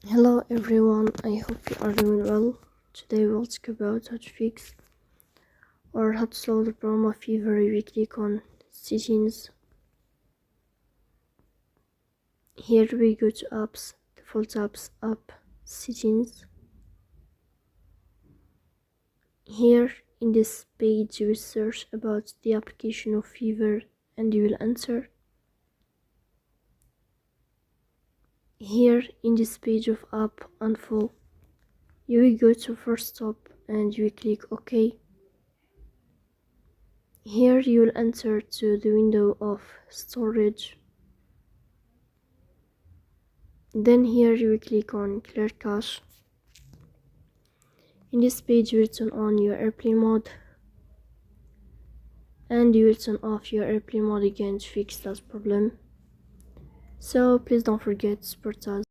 Hello everyone, I hope you are doing well. Today we'll talk about how to fix or how to solve the problem of Fiverr. We click on settings. Here we go to apps, default apps, app settings. Here in this page you will search about the application of Fiverr and you will enter. Here in this page of app info, you will go to first stop and you will click OK. Here you will enter to the window of storage. Then here you will click on clear cache. In this page you will turn on your airplane mode and you will turn off your airplane mode again to fix that problem. So please don't forget to support us.